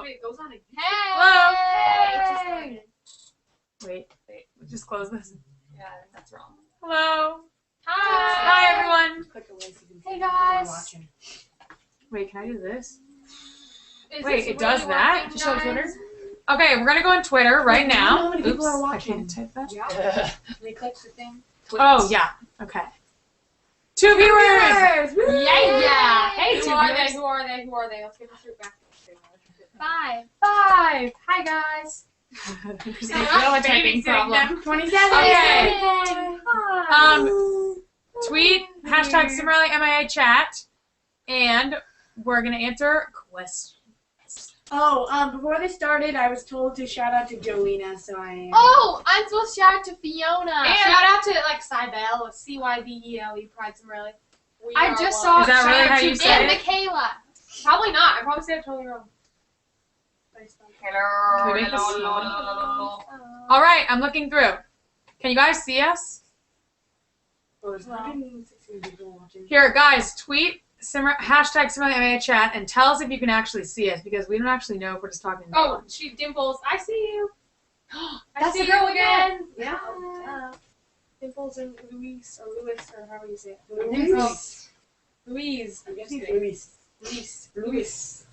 Wait, it goes on again. Hello. Hey. Wait. Just close this. Yeah, that's wrong. Hello. Hi. Hi, everyone. Click away so you can see Hey, people guys. watching. Wait, can I do this? Is Wait, this it does really that? working, To show guys? Twitter? Okay, we're gonna go on Twitter right Do you know now. how many people are Oops, watching? I can't type that. Yeah. They click the thing. Oh yeah. Okay. 2 viewers. Woo! Yeah. Hey, Who two are viewers. they? Who are they? Who are they? Let's get the shoot back. 5. Hi, guys. There's Yeah, no typing problem. 27. Okay. Hi. Tweet hashtag Cimorelli MIA chat, and we're gonna answer questions. Oh, before this started, I was told to shout out to Jolena, so I am. Oh, I'm supposed to shout out to Fiona. And shout out to like Cybele, Cybele, Pride Cimorelli. I just saw. Is that shout really out how to you say and it? Michaela. Probably not. I probably said it totally wrong. Can we make this? Hello. All right, I'm looking through. Can you guys see us? Oh, there's 116 people watching. Here, guys, tweet hashtag Cimorelli MIA chat and tell us if you can actually see us because we don't actually know if we're just talking. Oh, she Dimples. I see you. That's see the girl you again. Yeah. Dimples and Luis or however you say it. Luis. Louise. I guess it's Luis.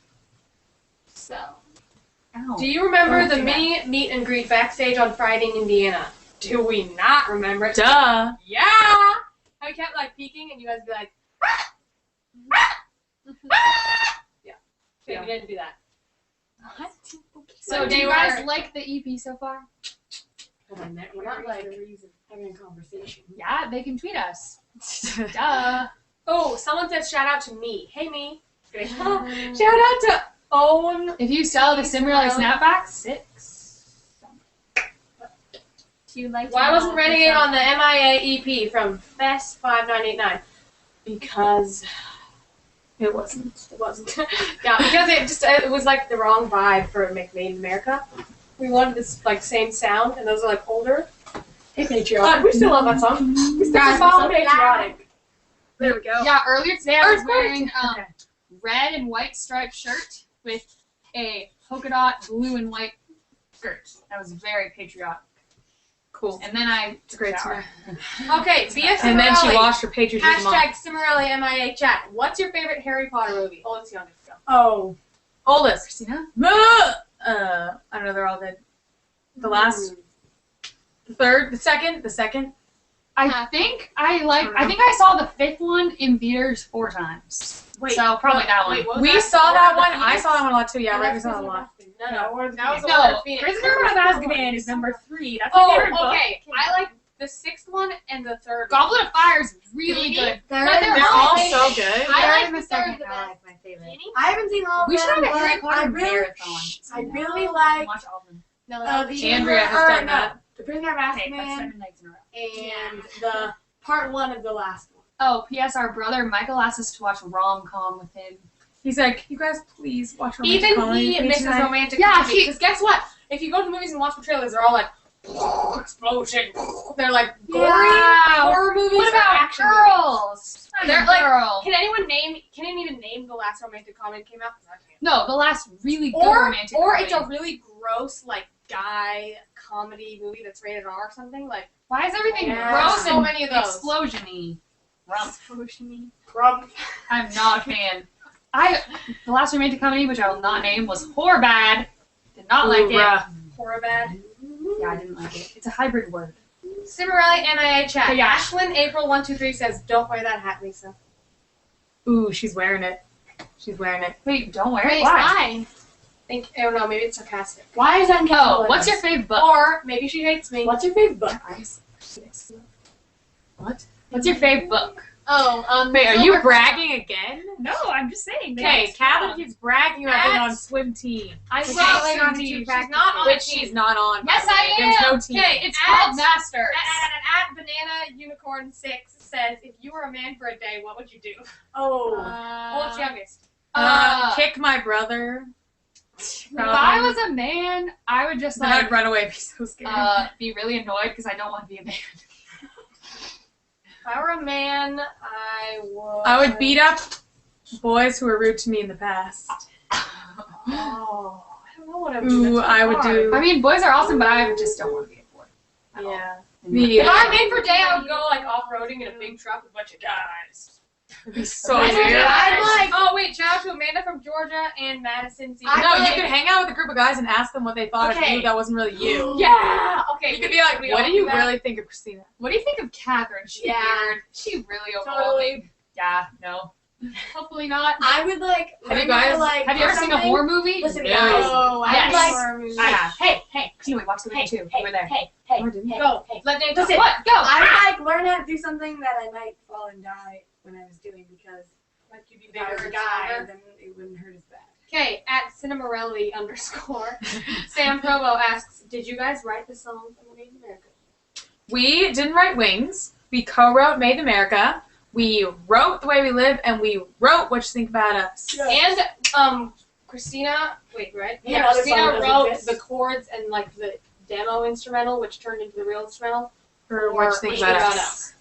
So. Ow. Do you remember the mini meet and greet backstage on Friday in Indiana? Do we not remember it? Duh. Yeah. How we kept like peeking and you guys be like, yeah. Okay, we didn't do that. What? So do you they guys were- like the EP so far? We're not like having a conversation. Yeah, they can tweet us. Duh. Oh, someone said shout out to me. Hey me. Shout out to Owen. If you sell the Cimorelli snapback, 6. Do you like? Why wasn't Renegade on the MIA EP from Fest 5989? Because It wasn't. it wasn't. Yeah, because it was like the wrong vibe for Made in America. We wanted this like same sound, and those are like older. Hey, patriotic. We still love that song. We still Guys, follow we're so patriotic. There we go. Yeah, earlier today I was Earthquake. wearing Okay. red and white striped shirt with a polka dot blue and white skirt. That was very patriotic. Cool. And then I It's great to showered. know. Okay, Via And then she Cimorelli. washed her patriotism off. Hashtag Cimorelli MIA chat. What's your favorite Harry Potter movie? Oh, it's youngest. Go. Oh. Oldest. Christina? I don't know, they're all dead. The last, the third, the second. I think I saw the 5th one in theaters 4 times. Wait, so probably that one. Wait, what was We that? saw Order that of the one. I Phoenix? saw that one a lot too. Yeah, No, right. We that's saw that a Prisoner lot. of Azkaban. No, that was No, Order of Phoenix. Prisoner of Azkaban is number 3. That's my Oh, favorite book. okay. I like the 6th one and the 3rd. Goblet of Fire is really good. But They're all so good. I like the the 3rd the I best. like my favorite. Really? I haven't seen all of We them. should have a but Harry Potter I really, marathon. I really like Watch all of them. No, the Andrea has done that. The Prisoner of Okay, that's Azkaban 7 nights in a row. and the part 1 of the last one. Oh, P.S. Our brother Michael asked us to watch rom-com with him. He's like, you guys, please watch romantic Even comedy he with me misses tonight." romantic Yeah, comedy. Because guess what? If you go to the movies and watch the trailers, they're all like, explosion. They're like gory horror movies What or about action movies. girls? They're like, girl. can anyone even name the last romantic comedy that came out? 'Cause I can't. No, the last really good Or romantic it's a comedy. really gross like guy comedy movie that's rated R or something like. Why is everything Yeah, gross so and many of those. explosion-y? Rump. I'm not a fan. The last romantic comedy, which I will not name, was Horbad. Did not like it. Bruh. Horror bad. Yeah, I didn't like it. It's a hybrid word. Cimorelli MIA chat. Hey, yeah. Ashlyn April 123 says, "Don't wear that hat, Lisa." Ooh, she's wearing it. She's wearing it. Wait, don't wear Wait, it. Why? I don't know. Maybe it's sarcastic. Why is that Oh, capitalized? what's your favorite book? Or maybe she hates me. What's your favorite book? What? What's your favorite book? Oh, Wait, are you bragging again? No, I'm just saying. Okay, Catherine keeps bragging about being At- on swim team. I'm She's well, going on she's team not practice on which a team. she's not on. Yes, by the I way. There's am. no team. Okay, It's At- called Masters. At Banana Unicorn 6 says, "If you were a man for a day, what would you do?" Oh. Oldest youngest. Kick my brother. If I was a man, I would just Then I'd like run away. Be so scared. be really annoyed because I don't want to be a man. If I were a man, I would. I would beat up boys who were rude to me in the past. Oh. I don't know what I would do. Ooh, That's I would hard. do. I mean, boys are awesome, but I just don't want to be a boy. Yeah. Me If either. I made for day, I would go like off-roading in a big truck with a bunch of guys. It'd be so I'd weird. like. Oh wait, shout out to Amanda from Georgia and Madison. No, you could hang out with a group of guys and ask them what they thought of Okay. you that wasn't really you. Yeah. Okay. You could be like, what do you really think of Christina? What do you think of Catherine? She's Yeah. weird. She really overwhelming. Yeah, no. Hopefully not. I would like. Have you learn how to, guys- like, Have you ever seen a something. horror movie? Listen, No. guys. Oh, I Yes. like Like- horror movies. I have. Hey. Anyway, watch the movie too. You were there. Hey, Oh, didn't you? Go. Hey. Let Dave Listen. talk. What? Go. I would like learn how to do something that I might fall and die when I was doing because Like you'd be if I bigger were or to die, stronger. then it wouldn't hurt as bad. Okay, at Cimorelli _ Sam Provo asks, did you guys write the song from Made in America? We didn't write Wings. We co-wrote Made in America. We wrote The Way We Live, and we wrote What You Think About Us. And Christina, wait, right? Yeah, Yeah, other Christina song doesn't wrote exist. the chords and like the demo instrumental, which turned into the real instrumental. For Or What You Think About Us.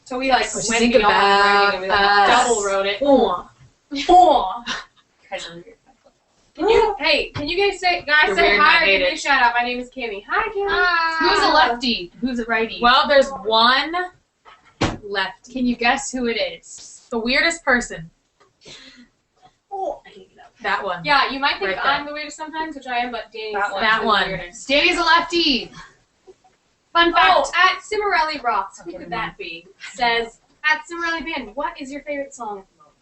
So we like What You went Think beyond About writing and we like Us. double wrote it. Oh. Guys are weird. Can you guys say You're say weird, hi not or give me hated. a shout out? My name is Kimmy. Hi, Kimmy. Who's a lefty? Who's a righty? Well, there's one left. Can you guess who it is? The weirdest person. Oh, I can't get up. That one. Yeah, you might think Right there. I'm the weirdest sometimes, which I am, but Danny's That the one. weirdest. Danny's a lefty. Fun fact. Oh, at Cimorelli Rocks, who Okay, could that be? Says, at Cimorelli Band, what is your favorite song at the moment?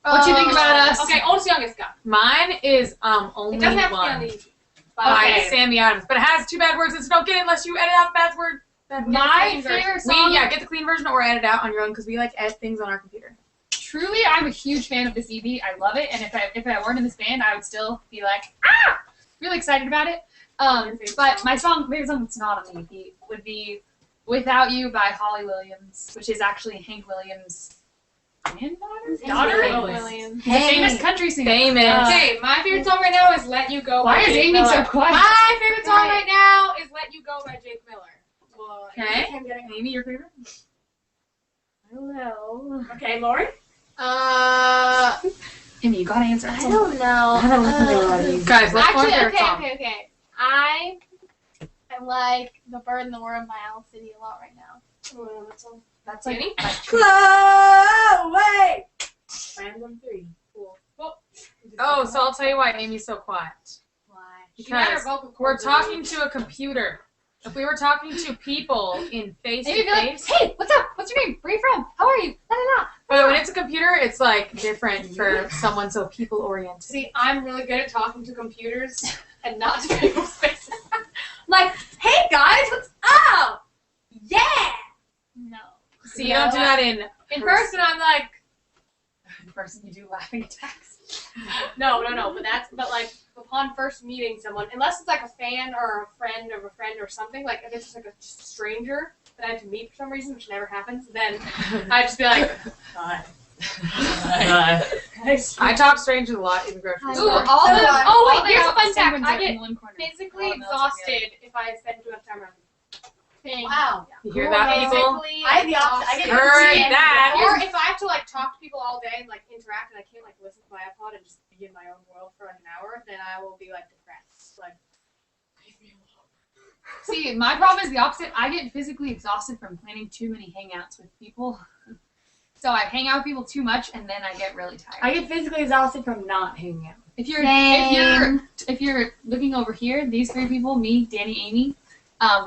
What you think about us? Okay, oldest, youngest, go. Mine is It only doesn't have to be on one. the YouTube. By Okay. Sammy Adams, but it has 2 bad words, and so don't get it unless you edit out the bad word. My Clean version. favorite We song. get the clean version or edit out on your own because we like edit things on our computer. Truly, I'm a huge fan of this EP. I love it, and if I weren't in this band, I would still be like, really excited about it. But my favorite song that's not on the EP would be "Without You" by Holly Williams, which is actually Hank Williams' daughter. Hank Williams. He's a famous country singer. Famous. Okay, my favorite song right now is "Let You Go." Why by is Jake Amy so Miller. quiet? My favorite song right now is "Let You Go" by Jake Miller. Well, Okay. I'm getting. Amy, your favorite? I don't know. Okay, Lori. Amy, you gotta answer. I don't know. I don't listen to a lot of these. Guys, let's Actually, favorite okay, song. okay. I like The Bird and the Worm by Owl City a lot right now. That's like Danny? Chloe. Random 3. Cool. Oh, so I'll tell you why Amy's so quiet. Why? She got her Because vocal we're cords talking to a computer. If we were talking to people in face maybe to be like, face, hey, what's up? What's your name? Where are you from? How are you? La la la. but when it's a computer, it's like different for someone so people oriented. See, I'm really good at talking to computers and not to people's faces. Like, hey guys, what's up? Yeah. No. See, you don't do that in In person, I'm like, The person you do laughing attacks. no, but like upon first meeting someone, unless it's like a fan or a friend of a friend or something, like if it's just like a stranger that I have to meet for some reason, which never happens, then I just be like, Hi. I talk strangers a lot in the grocery I ooh, store. all the, So oh All wait, the here's a fun same fact. ones I are get in one corner. physically All the else are the exhausted if I spend too much time around. Thanks. Wow. You hear that, people? Physically I have the opposite. I get Heard exhausted. that. Or if I have to like talk to people all day and like interact and I can't like listen to my iPod and just be in my own world for like an hour, then I will be like depressed. Like, leave me alone. See, my problem is the opposite. I get physically exhausted from planning too many hangouts with people. So I hang out with people too much, and then I get really tired. I get physically exhausted from not hanging out. If you're Same. if you're looking over here, these 3 people, me, Danny, Amy,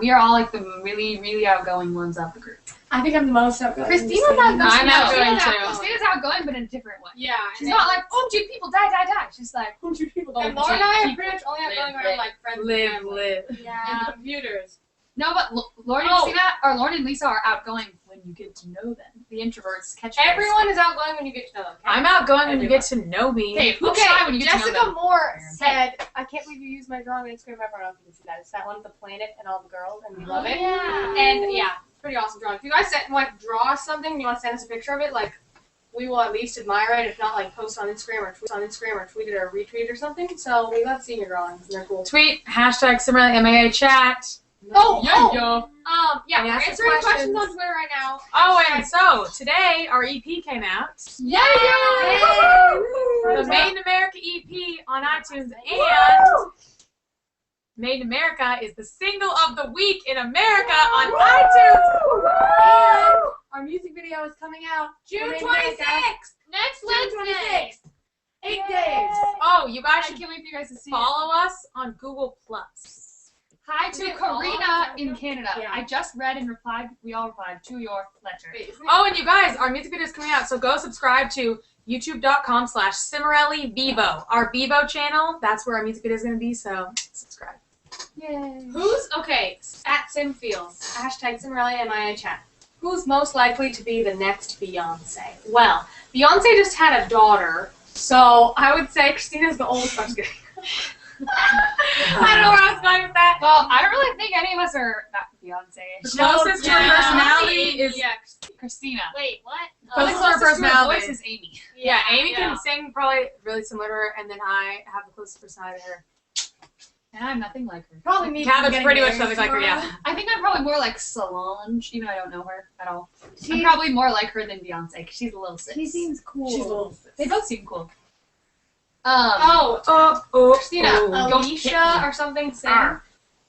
we are all like the really, really outgoing ones of the group. I think I'm the most outgoing. Christina's outgoing. I'm outgoing Christina's too. Christina's outgoing, but in a different way. Yeah. She's not like, oh, dude, people die. She's like, people And Laura and I are pretty much only outgoing around like friends and Live, family. live. Yeah. And computers. no, but Lauren and Oh. Christina, or Lauren and Lisa are outgoing when you get to know them. The introverts catch Everyone is outgoing when you get to know them. Okay? I'm outgoing when you get to know me. Okay, who's shy when you get to know Jessica them? Moore said, I can't believe you used my drawing on Instagram. I don't know if you can see that. It's that one with the planet and all the girls, and we love it. Yeah. And yeah, it's pretty awesome drawing. If you guys want to draw something, you want to send us a picture of it, like, we will at least admire it, if not like post on Instagram or tweet it or retweet or something. So we love seeing your drawings, and they're cool. Tweet, #Cimorelli MAA chat. Yeah, Can I we're ask answering questions? questions on Twitter right now. Oh, and so today our EP came out. Yay! The Made in America EP on iTunes, and Made in America is the single of the week in America on iTunes. And our music video is coming out June Made in 26th. Next June Wednesday. 26th. 8 days. Oh, you guys I should can't wait for you guys to see it. follow us on Google Plus. Hi to Karina in Canada. Yeah. I just read and replied. We all replied to your letter. Oh, and you guys, our music video is coming out, so go subscribe to youtube.com/Cimorelli Vivo. Our Vivo channel, that's where our music video is going to be, so subscribe. Yay. Who's at Simfields, hashtag Cimorelli MIA chat. Who's most likely to be the next Beyonce? Well, Beyonce just had a daughter, so I would say Christina's the oldest. I'm just kidding. I don't know where I was going with that. Well, I don't really think any of us are not Beyonce. The closest to her personality is Christina. Wait, what? Closest to her Closest to her personality. voice is Amy. Yeah, Amy can sing probably really similar to her, and then I have the closest personality to her. And I'm nothing like her. Probably me. Cabot's getting pretty much married something like her, tomorrow. yeah. I think I'm probably more like Solange, even though I don't know her at all. I'm probably more like her than Beyonce, because she's a little sis. She seems cool. She's a little. They both seem cool. Christina, don't hit Alicia me. or something said Ah.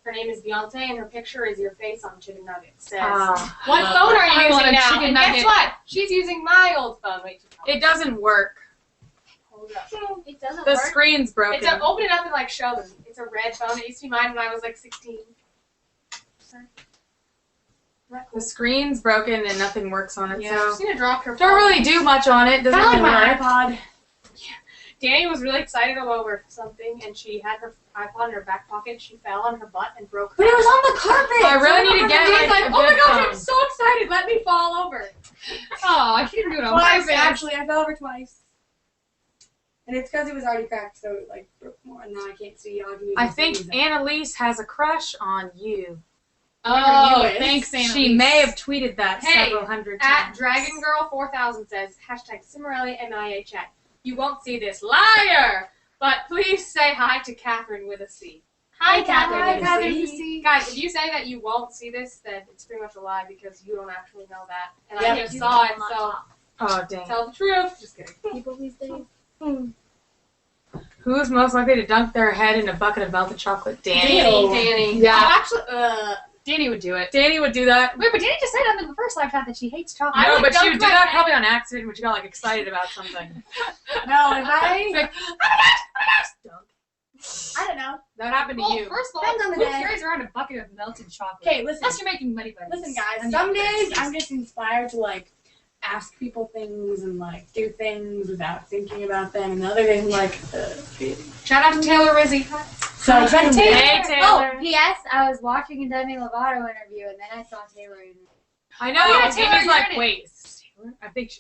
her name is Beyonce and her picture is your face on chicken nuggets. Says, Ah. what love phone that. are I you want using a now? chicken And nugget. guess what? She's using my old phone. Wait, It doesn't work. hold it up. It doesn't The work. screen's broken. Open it up and show them. It's a red phone. It used to be mine when I was 16. The screen's broken and nothing works on it, Yeah, so Christina dropped her phone. don't really do much on it. Doesn't Kinda really like my work. iPod. Danny was really excited over something, and she had her iPod in her back pocket. She fell on her butt and broke. But it was on the carpet. I really need to get Danny's like, a oh my good gosh, I'm phone. so excited. Let me fall over. Oh, I didn't do it on Twice, purpose. actually. I fell over twice. And it's because it was already cracked, so it broke more. And now I can't see. I think Annalise has a crush on you. Oh, you is. thanks, Annalise. She may have tweeted that Hey, several hundred At times. DragonGirl4000 says, hashtag Cimorelli MIA chat. You won't see this. Liar! But please say hi to Catherine with a C. Hi, Catherine. Catherine. Hi, Catherine. Catherine. Guys, if you say that you won't see this, then it's pretty much a lie because you don't actually know that. And I Yep. just saw it, so Oh, dang. tell the truth. Just kidding. People these days. Who's most likely to dunk their head in a bucket of melted chocolate? Danny. Danny. Yeah. Oh, actually, Danny would do it. Danny would do that. Wait, but Danny just said in the first live chat that she hates chocolate. I No, would but she dunk would do my that head. probably on accident when she got excited about something. No, if It's like, dunk. I don't know. That happened to Well, you. first of all, Depends on the who day. carries around a bucket of melted chocolate? Okay, listen. Unless you're making money by Listen, guys. Some days I'm just inspired to ask people things and do things without thinking about them, and the other days I'm shout out to Taylor Rizzi. so I try to take. Hey, Taylor. Oh, P.S. I was watching a Demi Lovato interview, and then I saw Taylor in it. I know. Oh, yeah, and Taylor, Taylor's you're like, in it. wait, is this Taylor? I think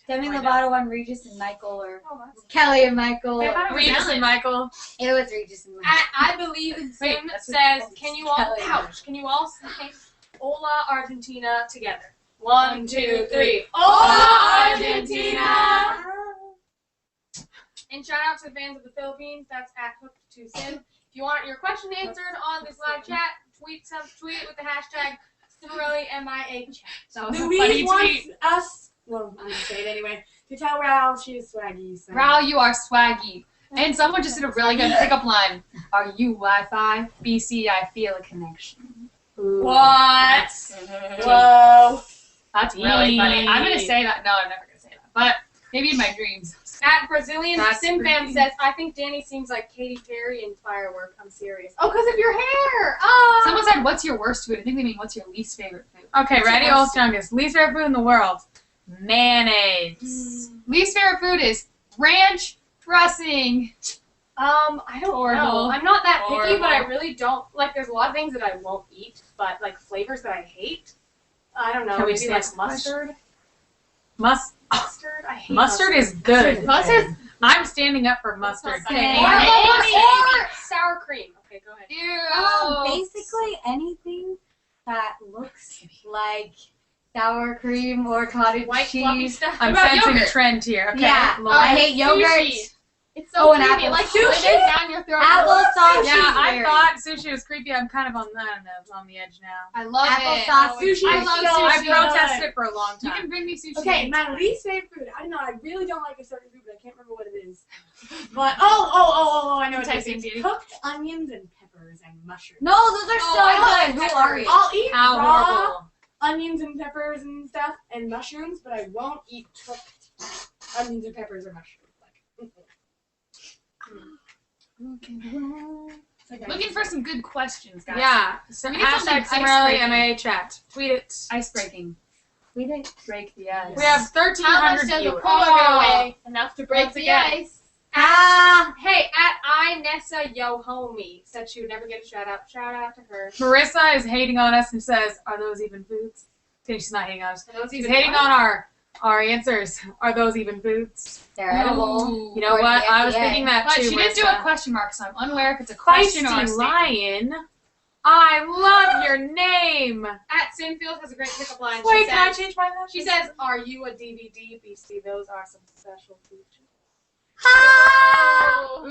Demi I know. Lovato on Regis and Michael, or Oh, that's Kelly and Michael. Wait, I thought it was Regis Ellen. and Michael. It was Regis and Michael. I believe Sim that's what- says, can you all Kelly. Can you all say Hola Argentina together? 1, 2, 3. Hola, Argentina! And shout out to the fans of the Philippines. That's at Hooked2Sim. If you want your question answered on this live chat, tweet with the hashtag Cimorelli MIA chat. That was a Louise funny wants tweet. us. Well, I'm gonna say it anyway. To tell Rao she's swaggy. So. Rao, you are swaggy. And someone just did a really good pickup line. Are you Wi-Fi? BC, I feel a connection. What? Whoa. Whoa. That's really funny. I'm going to say that. No, I'm never going to say that. But maybe in my dreams. At Brazilian That's Sim Fam pretty. says, I think Danny seems like Katy Perry in Firework. I'm serious. Oh, because of your hair. Oh. Someone said, what's your worst food? I think they mean, what's your least favorite food? Okay, ready? What's Oldest youngest. Least favorite food in the world. Mayonnaise. Least favorite food is ranch dressing. I don't Horrible. know. I'm not that picky, Horrible. but I really don't there's a lot of things that I won't eat, but flavors that I hate. I don't know. Can we Maybe say it's mustard. Mustard I hate Mustard is good. Mustard? I'm standing up for mustard. Okay. Or sour cream. Okay, go ahead. Ew. Basically anything that looks like sour cream or cottage White fluffy cheese. stuff. I'm What about sensing a yogurt? trend here. Okay. Yeah, Lauren. I hate yogurt. Sushi. It's Oh, so an creamy. apple Like sauce. sushi, Down your throat. applesauce, Yeah, I thought sushi was creepy. I'm kind of on the edge now. I love it. Applesauce sushi. I love sushi. I protested it for a long You time. can bring me sushi. Okay, my least favorite food. I don't know. I really don't like a certain food, but I can't remember what it is. But I know what it is. It's cooked onions and peppers and mushrooms. No, those are so good. Who are you? I'll eat How raw horrible. onions and peppers and stuff and mushrooms, but I won't eat cooked onions and peppers or mushrooms. Looking for some good questions, guys. Yeah. So We need something hashtag Cimorelli icebreaking. MA chat. Tweet it. Icebreaking. We did. Break the ice. We have How much 1,300 does a viewers. polar go weigh? Enough to break Once the again. ice. Hey, at Inessa Yohomi said she would never get a shout out. Shout out to her. Marissa is hating on us and says, "Are those even foods?" Okay, she's not hating on us. Are those She's even hating what? on our answers. Are those even foods? They're edible. Ooh. You know Or what? the I was FDA. thinking that But too. she did do a Marissa. question mark, so I'm unaware if it's a question or a Feisty statement. Lion. I love your name. At Sinfield has a great pickup line. Wait, She can I says, change my name? She says, "Are you a DVD beastie? Those are some special features." Oh.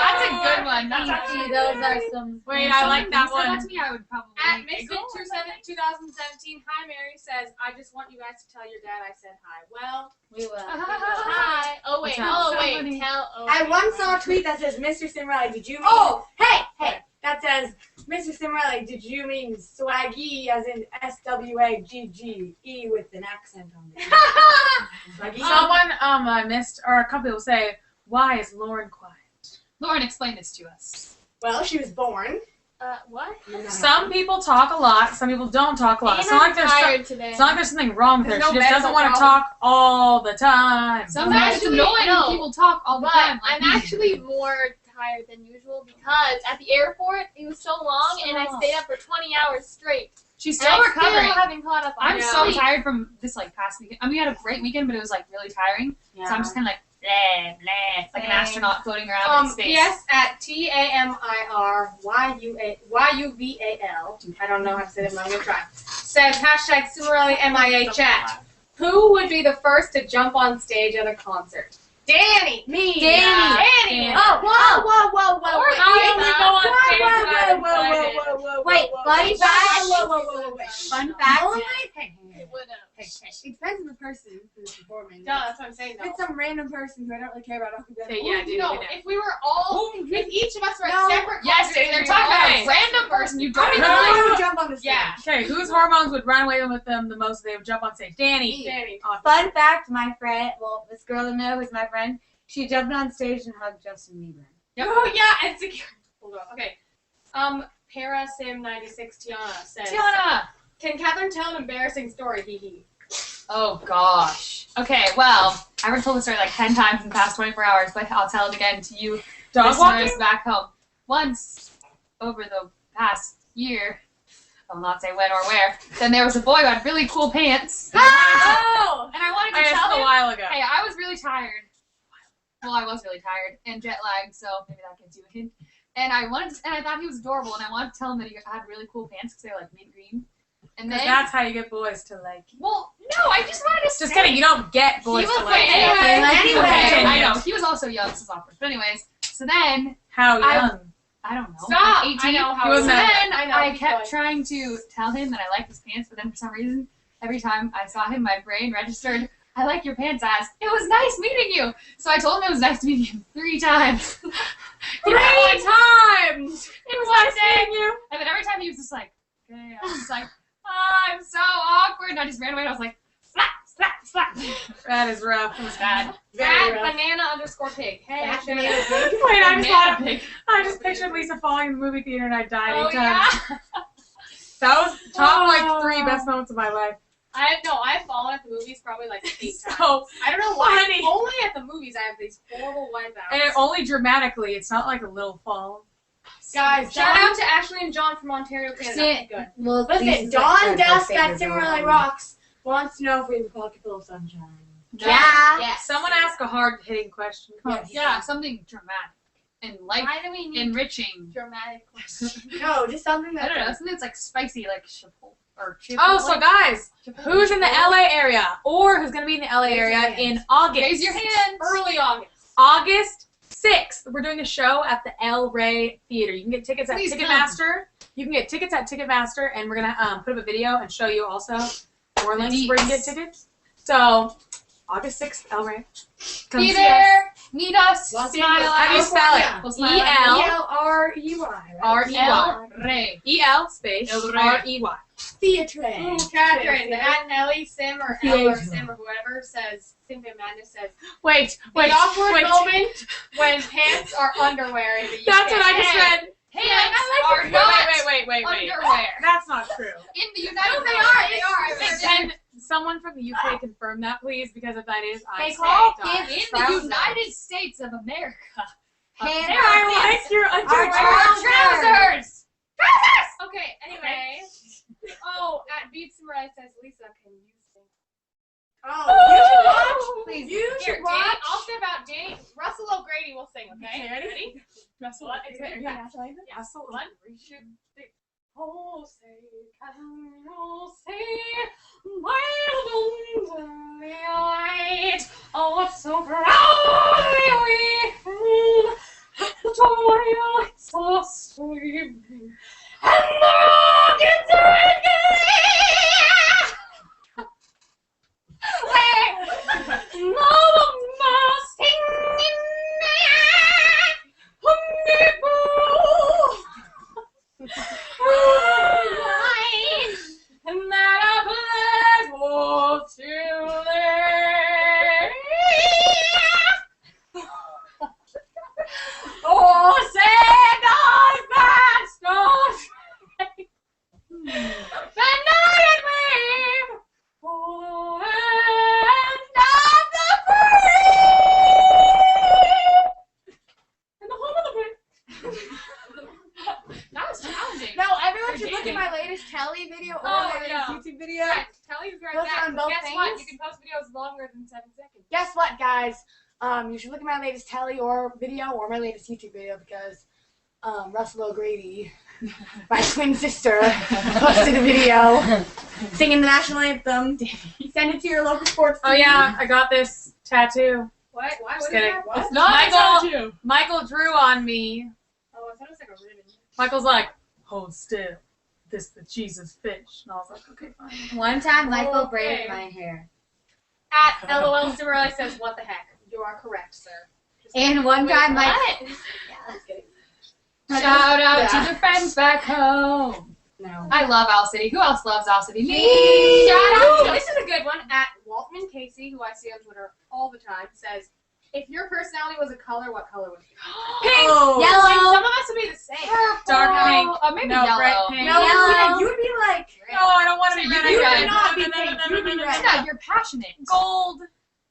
That's a good one. That's actually Those are some. Wait, If I someone like that said that one. to me, I would probably At giggle. Misfit 2017, hi Mary says, "I just want you guys to tell your dad I said hi." Well, We will. Hi. Oh wait. What's up? Oh wait. Somebody- Tell. Oh, I wait. once saw a tweet that says, "Mr. Cimorelli, did you mean?" Oh! Hey! That says, "Mr. Cimorelli, did you mean swaggy as in SWAGGE with an accent on it?" Swaggy. Someone I missed, or a couple will say, "Why is Lauren quiet?" Lauren, explain this to us. Well, she was born. What? Some people talk a lot. Some people don't talk a lot. It's not like there's tired today. it's not like there's something wrong with her. There's She no just doesn't medical want to problem. talk all the time. Sometimes it's actually, annoying no. when people talk all the But time. Like I'm me. actually more tired than usual because at the airport it was so long So and I long. stayed up for 20 hours straight. She's And still I recovering. Still haven't caught up on I'm sleep. so tired from this past weekend. I mean, we had a great weekend, but it was like really tiring. So I'm just kind of like blah blah, like an astronaut floating around in space. Yes, at TAMIRYUVAL. I don't know how to say that, but I'm gonna try. Says hashtag Cimorelli MIA chat. Who would be the first to jump on stage at a concert? Danny. Me. Danny. Oh, whoa. Or How did we go on stage without Whoa. Wait, fun fact. Whoa. Fun fact. Only It would have. it depends on the person who's performing. Duh, that's what I'm saying If though. it's some random person who I don't really care about, I'll be like, Yeah, dude. No, if we were all, if each of us were No. at separate Yes, concerts, Danny, they're we talking were about all- a random person you don't I even don't like. know who jump on the stage. Yeah. Okay, whose hormones would run away with them the most? They would jump on stage. Danny. Danny. Fun fact, my friend, well, this girl I know who's my friend, she jumped on stage and hugged Justin Bieber. Oh yeah, and secure. Hold on. Okay. Para Sim 96 Tiana says. Tiana. Can Catherine tell an embarrassing story? Hee hee. Oh gosh. Okay, well, I already told the story like 10 times in the past 24 hours, but I'll tell it again to you Dog listeners walking? back home. Once over the past year, I'll not say when or where, then there was a boy who had really cool pants. Oh! And I wanted I to asked tell a him, while ago. hey, I was really tired. Well, I was really tired and jet lagged, so maybe that gives you a hint. And I thought he was adorable, and I wanted to tell him that he had really cool pants because they were like mint green. And Because then, that's how you get boys to like you. well, no, I just wanted to Just say. kidding. You don't get boys was to like you. anyway, Okay. I know he was also young, so it's awkward. But anyways, so then How young? I don't know. Stop! like 18. I know how He was it So mad. then I know, I keep kept going. trying to tell him that I liked his pants, but then for some reason, every time I saw him, my brain registered, "I like your pants, ass." It was nice meeting you. So I told him it was nice meeting him 3 times. 3 times! It was nice meeting you. And then every time he was just like, okay, I was just like, oh, I'm so awkward. And I just ran away and I was like, slap, slap, slap. That is rough. It was bad. Very At rough. banana_pig. Hey, At Shannon. banana pig. Wait, I just thought Banana I just pictured Lisa falling in the movie theater and I died Oh 8 times. yeah. That was top like 3 best moments of my life. I've fallen at the movies probably like 8 times. So I don't know why. funny. Only at the movies I have these horrible wipeouts. and it only dramatically. It's not like a little fall. Guys, shout out to Ashley and John from Ontario, Canada. Good. Well, Listen, Dawn Dusk at Cimorelli Rocks wants to know if we have a pocket full of sunshine. Yeah. Yes. Someone ask a hard hitting question. Yeah, something dramatic and life Why do we need enriching. dramatic questions? No, just something I that. don't know, something that's like spicy, like Chipotle or Chipotle. Oh, so guys, who's in the LA area or who's gonna be in the LA area in August? Raise your hand. Early August. August 6th, we're doing a show at the El Rey Theater. You can get tickets at Please Ticketmaster. You can get tickets at Ticketmaster, and we're gonna put up a video and show you also more links where you can get tickets. So August 6th, El Rey. Come Be see there. Meet us. us. Smile How do you at us. spell it? We'll smile at you. E-L-R-E-Y. R-E-Y. Rey. E-L space El Rey. R-E-Y. Theatre. Ooh, Catherine, at Ellie Sim or Elle or Sim or whoever says, Cynthia Madness says, Wait. the awkward moment when pants are underwear in the UK. That's what I just read. Hands are not Wait. underwear. That's not true. In the United No, they States. are. Can someone from the UK confirm that, please? Because if that is, I They say call die. kids In the United States of America. Hands I like your are Trousers. Okay, anyway. Oh, at Beat Cimorelli says, Lisa, can you sing? Oh, you should watch. Please. You Here, should Danny, watch. I'll step out. Danny, Russell O'Grady will sing, okay? Ready? Russell, What? it's Are you yeah. national anthem? Yeah, so One, we should sing. Oh, say, can you see my lonely light? Oh, so proudly we feel the twilight so sweeping, and the rockets are and that I pledge both to live. Oh, say does that star shine the night wave for the end of the free and the home of the brave. That was challenging. No, everyone should look Forgetting. at my latest Kelly video or Oh, my latest yeah. YouTube video. Yeah, Kelly's right Those back. are on both Guess what? things? You can post videos longer than 7 seconds. Guess what, guys? You should look at my latest Telly or video or my latest YouTube video because Russell O'Grady, my twin sister, posted a video singing the national anthem. Send it to your local sports team. Oh yeah, I got this tattoo. What? Why? Just What is kidding. that? What? Michael drew on me. Oh, I thought it was like a ribbon. Michael's like, hold still. This the Jesus fish. And I was like, okay, fine. One time, Michael Okay. braided my hair. At LOL Cimorelli says, what the heck? You are correct, sir. And one time, Wait, Michael. what? Shout out Yeah. to the friends back home. No. I love Owl City. Who else loves Owl City? Me. Shout out to, this is a good one, at Waltman Casey, who I see on Twitter all the time, says, if your personality was a color, what color would it be? Pink! Oh. Like, some Yellow. of us would be the same. Dark pink. Maybe No, yellow. bright pink. No, Yellow. you would be like. No, I don't want to be You red. would red. not be pink. You would be red. Yeah, you're passionate. Gold.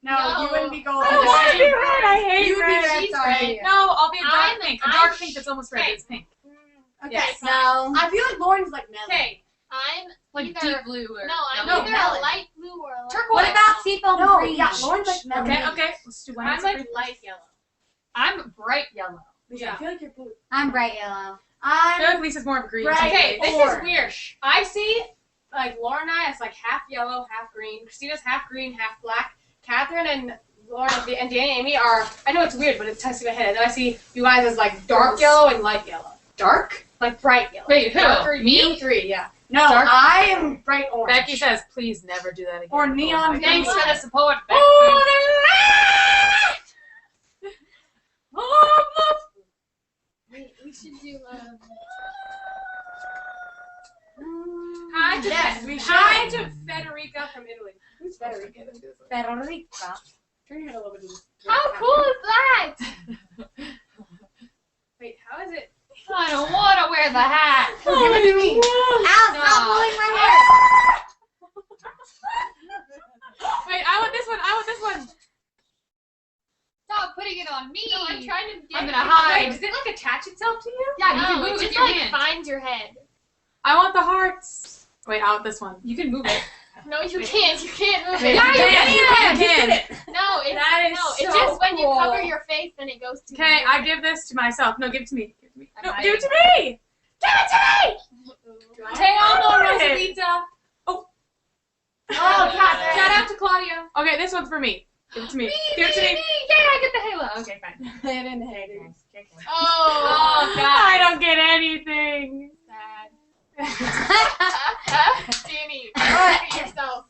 No, you wouldn't be gold. I don't want to be red. I hate You would be red. red. She's Sorry. red. No, I'll be a dark I'm- pink. A I'm dark pink that's almost red. okay. It's pink. Okay. Yes. No. I feel like Lauren's like mellow. Okay, I'm Like either, deep blue or no, I'm yellow. either melon. a light blue or a light Turquoise. What about seafoam No, green? yeah, Lauren's like mellow. Okay, okay. Let's do one. I'm like light yellow. I'm bright yellow. Lisa, Yeah. I feel like you're blue. I'm bright yellow. I feel I'm. like Lisa's more of a green. Right. type. Okay, this is Orange. weird. I see, like, Laura and I as, like, half yellow, half green. Christina's half green, half black. Catherine and Lauren and Danny and Amy are, I know it's weird, but it's testing my head. And then I see you guys as, like, dark yellow and light yellow. Dark? Like, bright yellow. Wait, who? Darker, Me? You three, yeah. No, Dark- I am bright orange. Becky says, please never do that again. Or neon green. Thanks for the support, Becky. Wait, we should do Hi to, Yes, we hi should. to Federica from Italy. Who's Federica? Federica. Turn your head a little bit. How cool is that? Wait, how is it? I don't want to wear the hat. Give it to me. Al, No. stop pulling my hair. Wait, I want this one. I want this one. Stop putting it on me. No, I'm trying to get I'm gonna it. hide. Wait, does it, like, attach itself to you? Yeah, you No, can it move it with just your like hand. finds your head. I want the hearts. Wait, I want this one. You can move it. No, you can't. You can't move Wait, it. you can. You can. No, it's That is no. It's so just when you cool. cover your face, then it goes to. Okay, I give this to myself. No, give it to me. Give it to me. I'm No, hiding. give it to me. Give it to me. Te amo, Okay. Rosalita. Oh, Catherine. Shout out to Claudia. Okay, this one's for me. Give it to me. Give it to me. Yeah, I get the halo. Okay, fine. Play it in the haters. Oh, God. I don't get anything. Danny, look at yourself.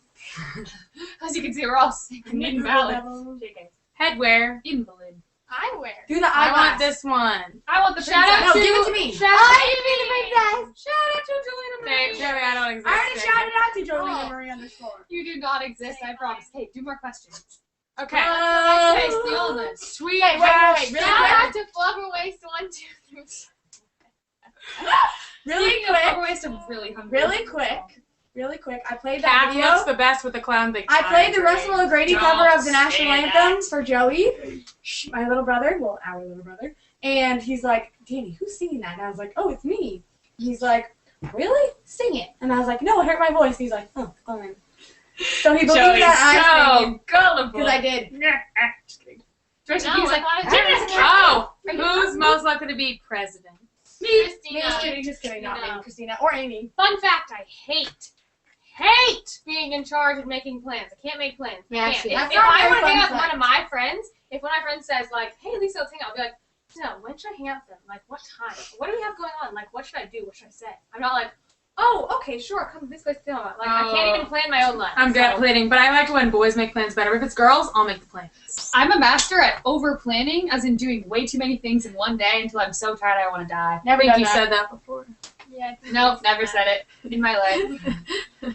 As you can see, we're all singing invalid. Headwear. Invalid. I wear. Do the I eyelash. want this one. I want the Shout princess. out No, to give it to me. Shout out to Shout out to Jelena Marie. Sorry, I don't exist. I already shouted out to Jolene Oh. Marie _ You do not exist, I promise. Hey, do more questions. Okay. Hey, steal this. Sweet. Wait, really Shout quick. out to Flubber Waste 1, 2, 3. Really Speaking of quick. overwaste, I'm really hungry. Really quick. I played that Cat video. looks the best with the clown thing. I played the Russell O'Grady cover of the national say anthem for Joey, my little brother, well, our little brother. And he's like, Danny, who's singing that? And I was like, oh, it's me. He's like, really? Sing it. And I was like, no, I heard my voice. And he's like, oh, fine. So he believed Joey's that I so sang gullible. because I did. Just kidding. George, No, he was I like, thought it was Oh, who's most likely to be president? Christina. Just kidding, not No. me, Christina or Amy. Fun fact, I hate being in charge of making plans. I can't make plans. I Yeah, can't. see, If, that's if not I very want to hang fun out with one fact. of my friends, if one of my friends says, like, hey, Lisa, let's hang out, I'll be like, no, when should I hang out with them? Like, what time? What do we have going on? Like, what should I do? What should I say? I'm not like, oh, okay, sure, come to this place. Like, I can't even plan my own life. I'm good at so- planning, but I like when boys make plans better. If it's girls, I'll make the plans. I'm a master at over planning, as in doing way too many things in one day until I'm so tired I want to die. I Never think done you that. said that before. Yeah. Nope, never said it in my life.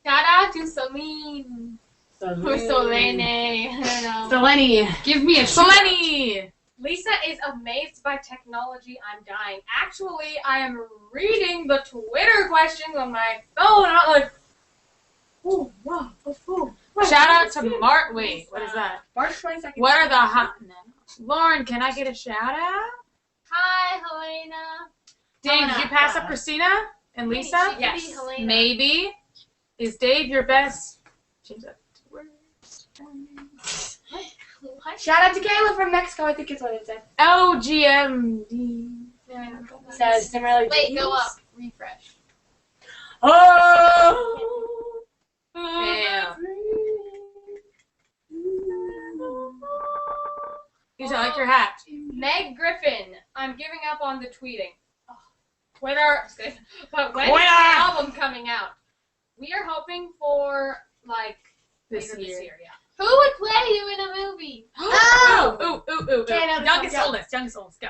Shout out to Celine. Or Solene. I don't know. Selene. Give me a Selene! Lisa is amazed by technology. I'm dying. Actually, I am reading the Twitter questions on my phone. I'm not like, oh, wow, oh, Shout out to Mart. Wait, what is that? March 22nd. What are the hot? No. Lauren, can I get a shout out? hi, Helena. Dave, did you pass up Christina and Lisa? She could be Helena. Maybe. Is Dave your best? Change that to words. What? Shout out to Kayla from Mexico, I think is what it said. OGMD. Says Cimorelli. Wait, go up. Refresh. Oh! Yeah. You sound like your hat. Meg Griffin. I'm giving up on the tweeting. Oh, Twitter. Just kidding. But when is Twitter! the album coming out? We are hoping for, like, This later year. this year, yeah. Who would play you in a movie? Ooh. Okay, no, this Youngest, one's oldest, youngest, oldest, go.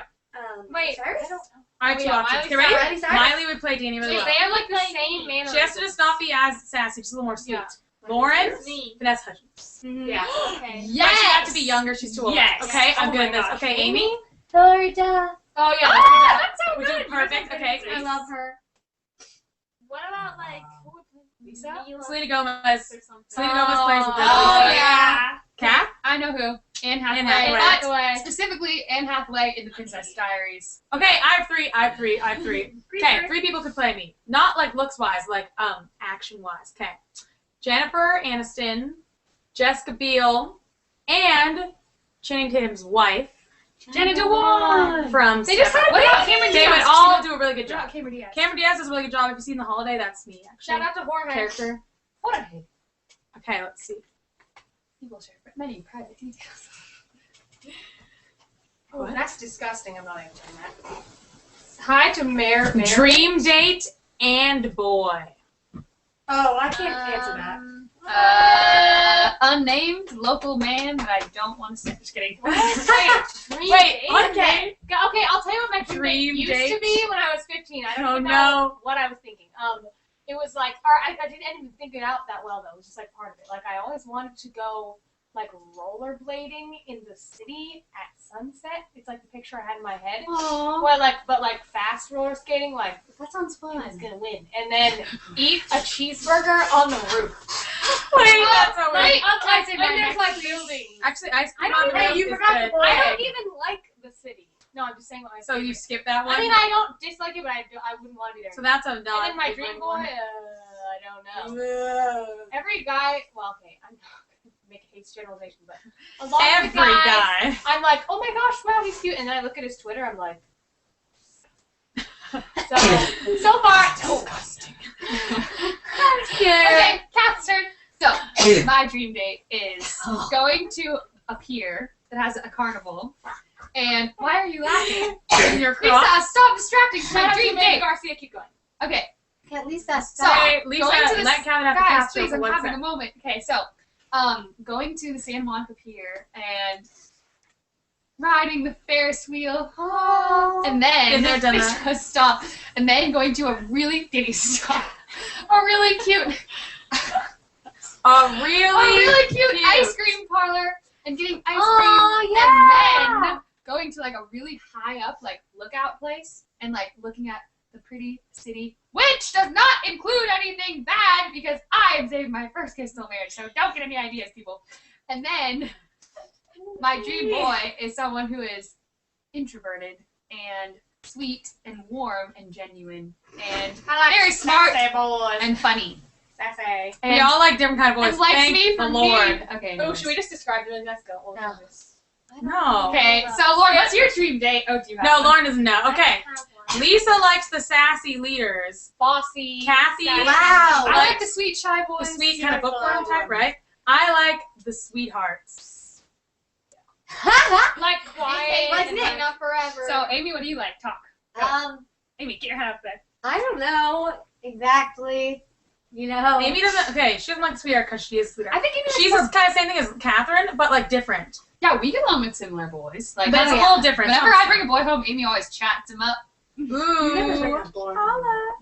Wait, Cyrus? I don't know. Alright, two Yeah, options. Miley Okay, ready? Cyrus. Miley would play Danny really They well. have, like, the same mannerisms. She has to just not be as sassy, she's a little more sweet. Yeah. Lauren? Me. Vanessa Hudgens. Yeah. Okay. But she has to be younger, she's too old. Yes. Okay, I'm Oh good my at this. gosh. Okay, Amy? Florida. Oh, yeah. That's so good. Perfect. Okay. I love her. What about, like, who would play Lisa? Selena Gomez. or something? Selena Gomez plays with Oh, Lisa. yeah. Cat? I know who. Anne Hathaway. Hathaway. But specifically, Anne Hathaway in The Princess Diaries. Okay, I have three. Okay, 3 people could play me. Not like looks wise, like action wise. Okay. Jennifer Aniston, Jessica Biel, and Channing Tatum's wife. Jenna Dewan. From They just Step had Up. What about Cameron They Diaz? would all do a really good What about job. Cameron Diaz? Cameron Diaz does a really good job. If you've seen The Holiday, that's me, actually. Shout out to Jorge. Character. Jorge. Okay, let's see. He will share many private details. Oh, that's disgusting. I'm not answering that. Hi to Mayor. Dream date and boy. Oh, I can't answer that. Unnamed local man that I don't want to say. Just kidding. Wait, Wait, okay. Okay, I'll tell you what my dream Dream date used to date. be when I was 15. I don't Oh, even no. know what I was thinking. It was like, or I didn't even think it out that well though. It was just like part of it. Like I always wanted to go like rollerblading in the city at sunset. It's like the picture I had in my head. Aww. Or but fast roller skating. Like That sounds fun. who's gonna win? And then eat a cheeseburger on the roof. Wait, that's so weird. Like, I'll say my there's next, like please. buildings. Actually, ice cream I don't on the even- roof you is forgot good. the boy. I don't even like the city. No, I'm just saying what I So think. you skip that one? I mean, I don't dislike it, but I wouldn't want to be there. So that's a and non. then my dream boy, I don't know. Every guy, well, okay, I'm not going to make a haste generalization, but a lot of Every the guys, guy. I'm like, oh my gosh, wow, he's cute. And then I look at his Twitter, I'm like, so far, disgusting. That's cute. Okay, Cat's turn. So, my dream date is going to a pier that has a carnival. And why are you laughing? Your Lisa, stop distracting my dream date. Garcia, keep going. Okay. At least that's So, Hey, Lisa, going to let Kevin have the guys, cast please, for I'm 1 having a second. moment. Okay, so, going to the Santa Monica Pier and riding the Ferris wheel. And then, Been there, done that. stop. And then going to a really cute A really cute cute. ice cream parlor and getting ice cream. Oh, yeah. And then going to like a really high up like lookout place and like looking at the pretty city, which does not include anything bad because I am saving my first kiss till marriage. So don't get any ideas, people. And then my dream boy is someone who is introverted and sweet and warm and genuine and very smart and funny. Sassy. We all like different kind of boys. And likes Thank me the for Lord. me. Okay. Oh, anyways. should we just describe it? Let's go. No. No. Okay, so Lauren, what's your dream date? Oh, do you have No, one? Lauren doesn't know. Okay. Lisa likes the sassy leaders. Bossy. Kathy, sassy. Wow. I like the sweet shy the boys. sweet kind of bookworm type, right? I like the sweethearts. Like quiet. Like and Nick. not forever. So, Amy, what do you like? Talk. Amy, get your head out of bed. I don't know exactly. You know. Amy doesn't. Okay, she doesn't like the sweetheart because she is sweetheart. I think Amy She's likes the kind of same thing as Catherine, but like different. Yeah, we get along with similar boys. Like, But it's a yeah. little different. whenever I bring a boy home, Amy always chats him up. Ooh.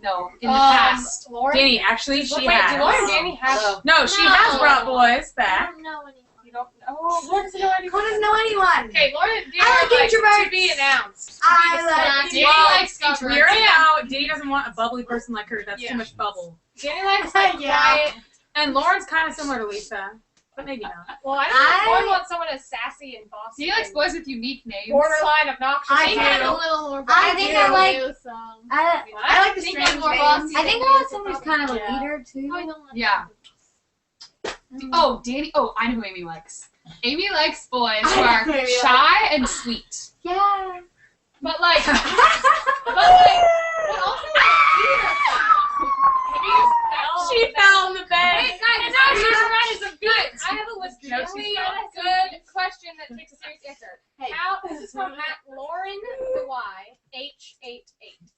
No, in the past. Lauren. Danny, actually, Wait, she do has. Lauren and Danny have? No, she has brought boys back. don't know anyone. You don't. Oh, Lauren doesn't know anyone. Who doesn't know anyone? Okay, Lauren and Danny I like are introverts. to be announced. I like Danny Well, likes introverts. We already know Danny doesn't want a bubbly person like her. That's Yeah. too much bubble. Danny likes like Yeah. quiet. And Lauren's kind of similar to Lisa, but maybe not. Well, I I- don't Lauren wants someone as sassy and bossy. He likes and boys with unique names. borderline obnoxious. I Maybe do. I'm a little more I bossy think than I like- you, so. I like the think strange I'm more names. bossy I think I than want you, someone who's so kind of a yeah. leader too. Probably don't like Yeah. Oh, Danny. Oh, I know who Amy likes. Amy likes boys who I are know who Amy shy and sweet. Yeah. But like, but also She fell in the bed. Hey guys, And now she's around as a bitch. I have a legitimately good question that takes a serious answer. Hey. How this is from Lauren the Y H88.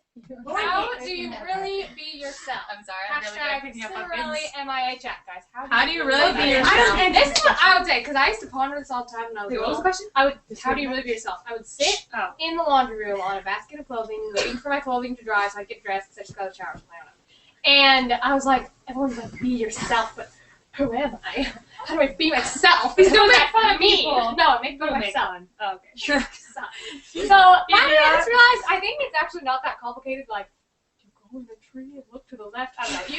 How do you really be yourself? I'm sorry, I'm really good at Hashtag picking up on Cimorelli things. MIA chat, guys. How do you really be yourself? This is what I would say because I used to ponder this all the time when I was Wait, what was the little. question? I would. How do you really be yourself? I would sit Oh. in the laundry room on a basket of clothing, waiting for my clothing to dry so I get dressed because I just got out of the shower and play on it. And I was like, everyone's like, be yourself, but who am I? How do I be myself? He's doing that fun of me. No, I make fun of myself. Oh, okay. Sure. So finally, I just realized I think it's actually not that complicated. Like, you go in the tree and look to the left. I don't know.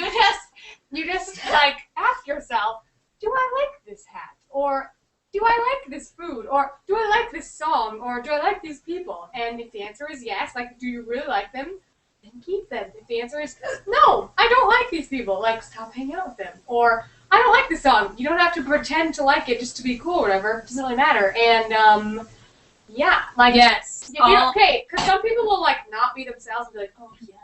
You just like ask yourself, do I like this hat? Or do I like this food? Or do I like this song? Or do I like these people? And if the answer is yes, like, do you really like them? Then keep them. If the answer is no, I don't like these people, like, stop hanging out with them. Or I don't like this song. You don't have to pretend to like it just to be cool or whatever. It doesn't really matter. And yeah, like Yes. okay, because some people will like not be themselves and be like, oh yeah,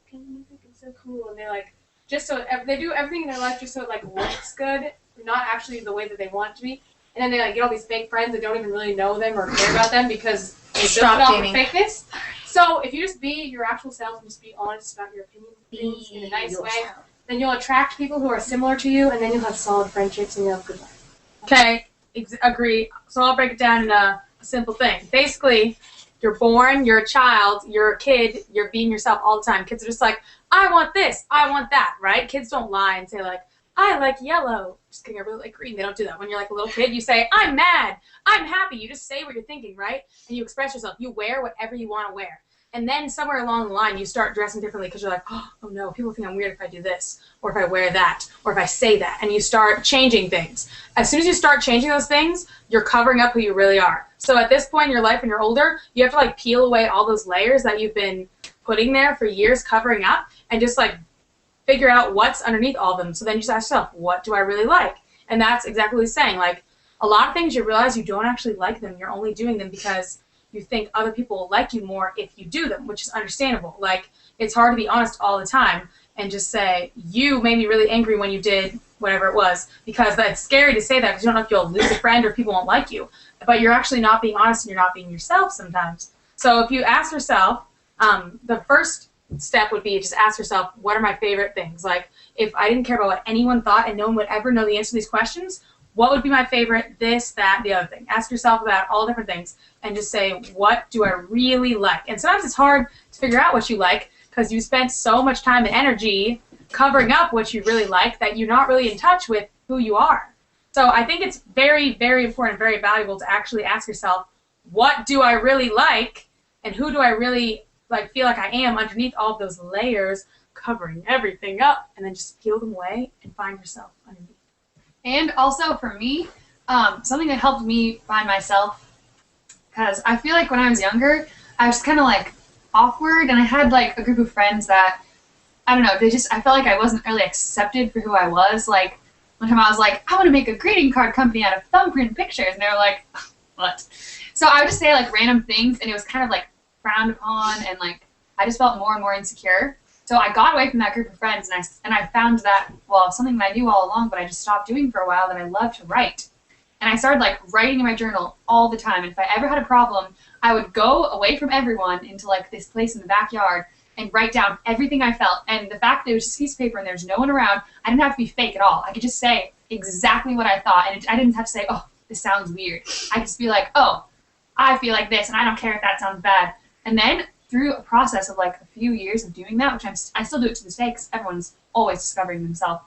okay, you think it's so cool, and they like just so they do everything in their life just so it like looks good, not actually the way that they want it to be. And then they like get all these fake friends that don't even really know them or care about them because they built Stop it off of dating. fakeness. So if you just be your actual self and just be honest about your opinions and things in a nice way, then you'll attract people who are similar to you, and then you'll have solid friendships and you'll have good life. Okay, agree. So I'll break it down in a simple thing. Basically, you're born, you're a child, you're a kid, you're being yourself all the time. Kids are just like, I want this, I want that, right? Kids don't lie and say like, I like yellow. Just kidding, I really like green. They don't do that. When you're like a little kid, you say, I'm mad, I'm happy. You just say what you're thinking, right? And you express yourself. You wear whatever you want to wear. And then somewhere along the line, you start dressing differently because you're like, oh no, people think I'm weird if I do this, or if I wear that, or if I say that. And you start changing things. As soon as you start changing those things, you're covering up who you really are. So at this point in your life, when you're older, you have to like peel away all those layers that you've been putting there for years, covering up, and just like figure out what's underneath all of them. So then you just ask yourself, what do I really like? And that's exactly what he's saying. Like, a lot of things you realize you don't actually like them. You're only doing them because you think other people will like you more if you do them, which is understandable. Like, it's hard to be honest all the time and just say, you made me really angry when you did whatever it was, because it's scary to say that because you don't know if you'll lose a friend or people won't like you. But you're actually not being honest and you're not being yourself sometimes. So if you ask yourself, the first step would be just ask yourself, what are my favorite things? Like, if I didn't care about what anyone thought and no one would ever know the answer to these questions, what would be my favorite, this, that, the other thing? Ask yourself about all different things and just say, what do I really like? And sometimes it's hard to figure out what you like because you spent so much time and energy covering up what you really like that you're not really in touch with who you are. So I think it's very, very important, very valuable to actually ask yourself, what do I really like and who do I really feel like I am underneath all of those layers covering everything up, and then just peel them away and find yourself underneath. And also for me, something that helped me find myself, because I feel like when I was younger, I was kind of like awkward, and I had like a group of friends that, I don't know, I felt like I wasn't really accepted for who I was. Like, one time I was like, I want to make a greeting card company out of thumbprint pictures, and they were like, what? So I would just say like random things, and it was kind of like frowned upon, and like I just felt more and more insecure. So I got away from that group of friends, and I found that, well, something that I knew all along, but I just stopped doing for a while, that I love to write. And I started like writing in my journal all the time. And if I ever had a problem, I would go away from everyone into like this place in the backyard and write down everything I felt. And the fact that it was just a piece of paper and there's no one around, I didn't have to be fake at all. I could just say exactly what I thought, and I didn't have to say, oh, this sounds weird. I could just be like, oh, I feel like this, and I don't care if that sounds bad. And then through a process of like a few years of doing that, which I still do it to this day because everyone's always discovering themselves,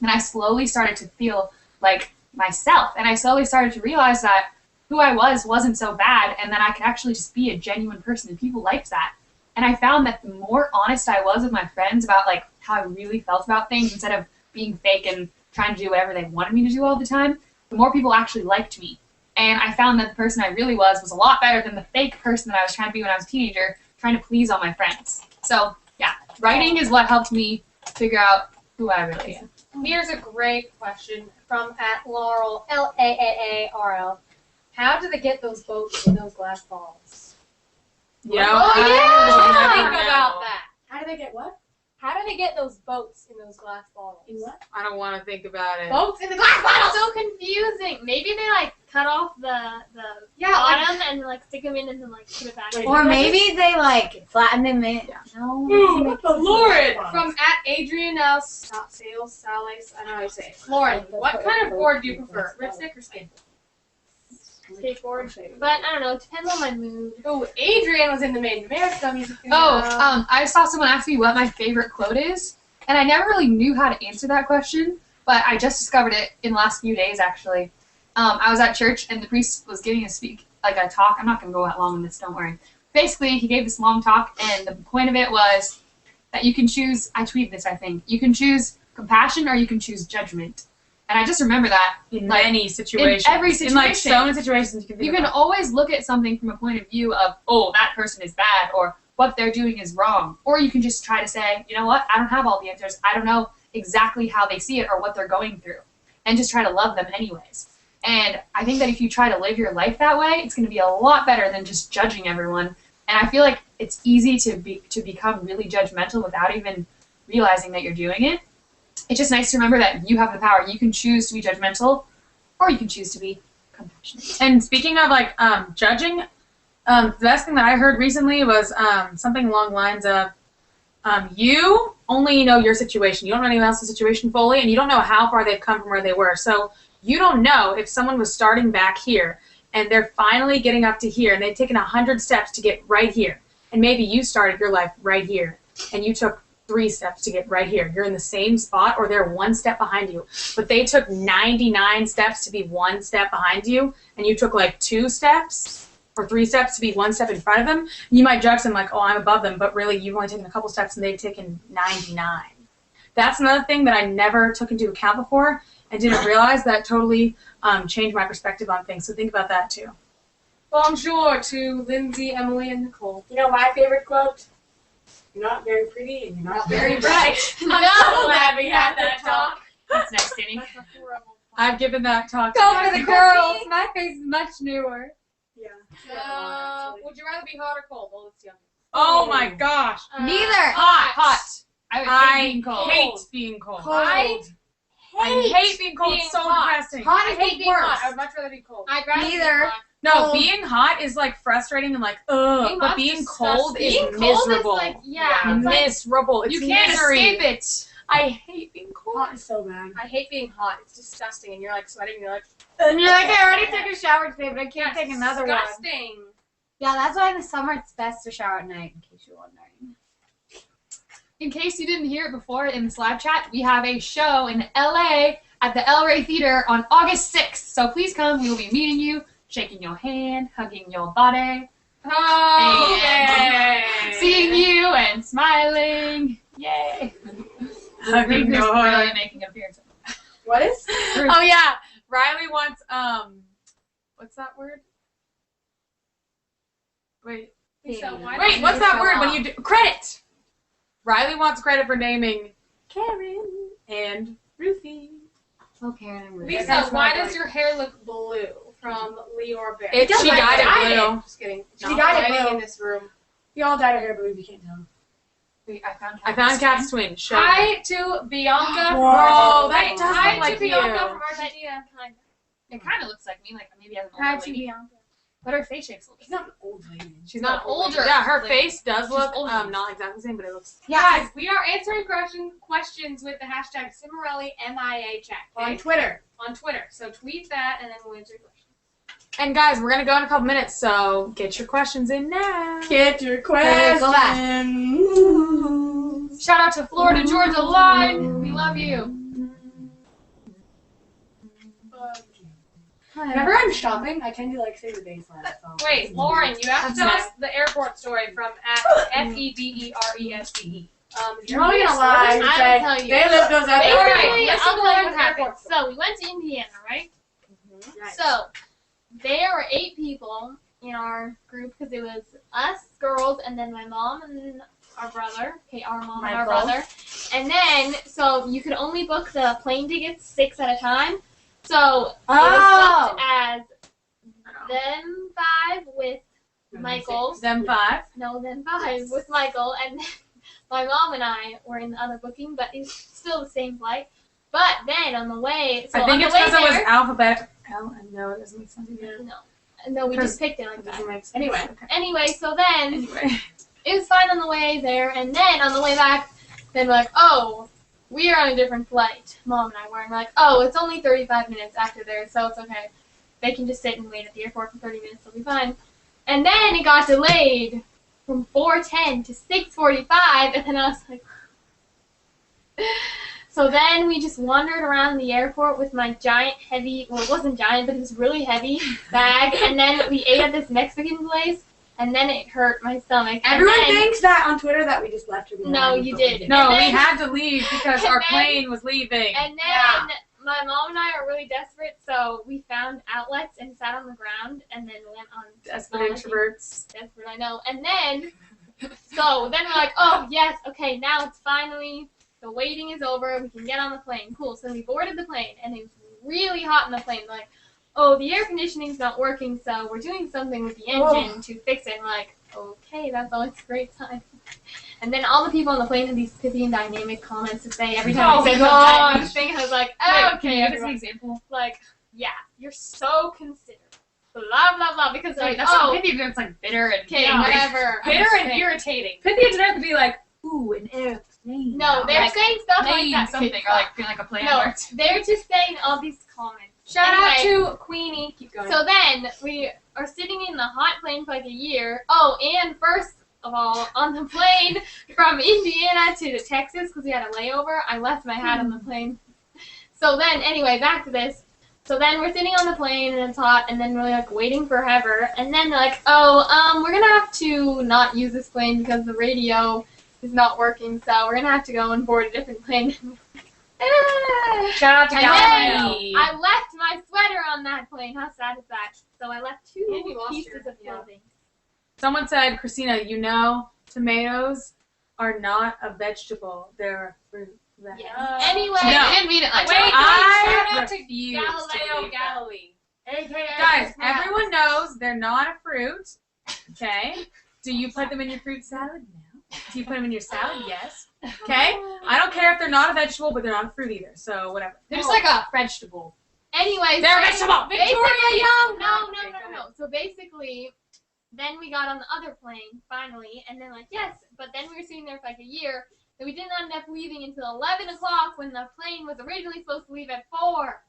and I slowly started to feel like myself, and I slowly started to realize that who I wasn't so bad, and that I could actually just be a genuine person, and people liked that. And I found that the more honest I was with my friends about like how I really felt about things, instead of being fake and trying to do whatever they wanted me to do all the time, the more people actually liked me. And I found that the person I really was a lot better than the fake person that I was trying to be when I was a teenager, trying to please all my friends. So yeah, writing is what helped me figure out who I really am. Here's a great question from @Laurel, Laarl. How do they get those boats in those glass balls? You know, Oh, I think don't know. about that. How do they get what? How do they get those boats in those glass bottles? In what? I don't want to think about it. Boats in the glass That's bottles! so confusing. Maybe they like cut off the Yeah, bottom and like stick them in and then like put it back. Wait, Or maybe they like flatten them in. No. Lauren from @Adrian Sales Sales. I don't know how you say it. Lauren, what kind of board do you prefer, lipstick or skateboard? Skateboard. But I don't know. It depends on my mood. Oh, Adrian was in the Made in America music video. I saw someone ask me what my favorite quote is, and I never really knew how to answer that question, but I just discovered it in the last few days, actually. I was at church, and the priest was giving a talk. I'm not going to go that long on this, don't worry. Basically, he gave this long talk, and the point of it was that you can choose, I tweeted this, I think, you can choose compassion or you can choose judgment. And I just remember that In many situations. in every situation. In like so many situations you can think You can about. always look at something from a point of view of, oh, that person is bad, or what they're doing is wrong. Or you can just try to say, you know what, I don't have all the answers. I don't know exactly how they see it or what they're going through. And just try to love them anyways. And I think that if you try to live your life that way, it's going to be a lot better than just judging everyone. And I feel like it's easy to become really judgmental without even realizing that you're doing it. It's just nice to remember that you have the power. You can choose to be judgmental, or you can choose to be compassionate. And speaking of like judging, the best thing that I heard recently was something along the lines of you only know your situation. You don't know anyone else's situation fully, and you don't know how far they've come from where they were. So you don't know if someone was starting back here and they're finally getting up to here, and they've taken 100 steps to get right here. And maybe you started your life right here, and you took 3 steps to get right here. You're in the same spot, or they're 1 step behind you. But they took 99 steps to be 1 step behind you, and you took like 2 steps or 3 steps to be 1 step in front of them. You might judge them like, oh, I'm above them, but really you've only taken a couple steps and they've taken 99. That's another thing that I never took into account before and didn't realize that totally changed my perspective on things. So think about that too. Bonjour to Lindsay, Emily, and Nicole. You know my favorite quote? You're not very pretty and you're not very bright. I'm so glad we had that talk. That's nice, Danny. I've given that talk Go to for the girls. My face is much newer. Yeah. Would you rather be hot or cold? Well, it's young. Oh my gosh. Neither. Hot. I would hate being cold. hate being cold. I hate being cold. It's so hot. depressing. Hot I is hate the being worst. hot. I would much rather be cold. I'd rather be Neither. hot. No, being hot is like frustrating and like ugh, Being but hot's being cold is disgusting. Being cold is miserable. like, yeah. It's like- Miserable. It's You can't misery. escape it. I hate being cold. Hot is so bad. I hate being hot. It's disgusting, and you're like sweating, and you're like, And you're like, I already took a shower today, but I can't take another one. disgusting. Yeah, that's why in the summer it's best to shower at night, in case you're wondering. In case you didn't hear it before in this live chat, we have a show in LA at the El Rey Theater on August 6th. So please come. We will be meeting you, shaking your hand, hugging your body, Oh, And yay. seeing you and smiling. Yay. Hugging Ruth is your really making an appearance. What is? Oh yeah, Riley wants what's that word? Wait, So why wait, don't what's you that show word when off? you do credit? Riley wants credit for naming Karen and Ruthie. Oh, Karen and Ruth. Lisa, why does your hair look blue from Leor Bear? She dyed it blue. Just kidding. She Not dyed it lighting blue. in this room. We all dyed our hair blue, you can't tell. Wait, I found Cat's twin. Show. Hi to Bianca. Whoa, that Hi does hi look like to Bianca you. from Argentina. It kind of looks like me, like maybe as an Hi older to lady. Bianca. But her face shape's a little She's not an old lady. She's not older. Yeah, her Like, face does she's look older. not exactly the same, but it looks. Guys, we are answering questions with the hashtag Cimorelli MIA chat. On Okay? Twitter. On Twitter. So tweet that and then we'll answer your questions. And guys, we're gonna go in a couple minutes, so get your questions in now. Get your Go question. Shout out to Florida Georgia Line. We love you. Whenever I'm shopping, I tend to like say the baseline. So. Wait, Lauren, you have to tell That's us the airport story from FEDERESDE. You're probably gonna lie and I say, will tell you. they live those Alright, Basically, listen I'll to tell you what what happened. happened. So we went to Indiana, right? Right. So there were 8 people in our group because it was us girls and then my mom and our brother. Okay, our mom and our Michael. brother. And then so you could only book the plane tickets 6 at a time. So it was booked as them 5 with Michael. Them 5. No, then 5 with Michael, and then my mom and I were in the other booking, but it's still the same flight. But then on the way, so I think on it's the way because it was there, alphabet. No, it doesn't make sense either. no, we Because- just picked it like It that. doesn't make sense. Anyway. Okay. Anyway, so then Anyway. it was fine on the way there, and then on the way back, then we're like, oh, we are on a different flight. Mom and I were, and we're like, oh, it's only 35 minutes after there, so it's okay. They can just sit and wait at the airport for 30 minutes, they'll be fine. And then it got delayed from 4:10 to 6:45, and then I was like, so then we just wandered around the airport with my giant, heavy, well, it wasn't giant, but it was really heavy bag, and then we ate at this Mexican place, and then it hurt my stomach. And Everyone then, thinks that on Twitter that we just left her behind. No, you did. No, And we then- had to leave because our and then- plane was leaving. And then Yeah. my mom and I are really desperate, so we found outlets and sat on the ground, and then went on. Desperate introverts. Desperate, I know. And then, so then we're like, oh yes, okay, now it's finally, the waiting is over, we can get on the plane. Cool. So we boarded the plane, and it was really hot in the plane. Like, oh, the air conditioning's not working, so we're doing something with the engine to fix it. And we're like, okay, that's always a great time. And then all the people on the plane had these pithy and dynamic comments to say every time Oh, we said gosh. something. Thing, I was like, Wait, oh, can okay, you give us an everyone. example? Like, yeah, you're so considerate. Blah blah blah, because Wait, like, that's oh, not pithy, but it's like bitter and okay, angry. whatever. I'm Bitter just and saying. irritating. Pithy and generic would be like, ooh, an airplane. No, they're Like, saying stuff like Name that. something or like feeling like a plane No, worked. they're just saying all these comments. Shout out Anyway, to Queenie. Keep going. So then we are sitting in the hot plane for like a year. Oh, and first of all, on the plane from Indiana to Texas, because we had a layover, I left my hat on the plane. So then, anyway, back to this. So then we're sitting on the plane and it's hot, and then we're like waiting forever, and then they're like, oh, we're gonna have to not use this plane because the radio is not working, so we're gonna have to go and board a different plane. Shout out to And Galileo. then I left my sweater on that plane. How sad is that? So I left 2 And you lost pieces your- of clothing. Someone said, Christina, you know, tomatoes are not a vegetable. They're a fruit. Yeah. Anyway, I No. didn't mean it like Wait, that. I shout out to refuse to Galileo believe that. Galilee. AKA Guys, Snap. everyone knows they're not a fruit. Okay? Do you put them in your fruit salad? No. Do you put them in your salad? Yes. Okay. I don't care if they're not a vegetable, but they're not a fruit either. So whatever. They're just like a vegetable. Anyways, They're a vegetable. Victoria Young. No. So basically, then we got on the other plane finally, and then yes, but then we were sitting there for like a year. So we didn't end up leaving until 11 o'clock when the plane was originally supposed to leave at 4.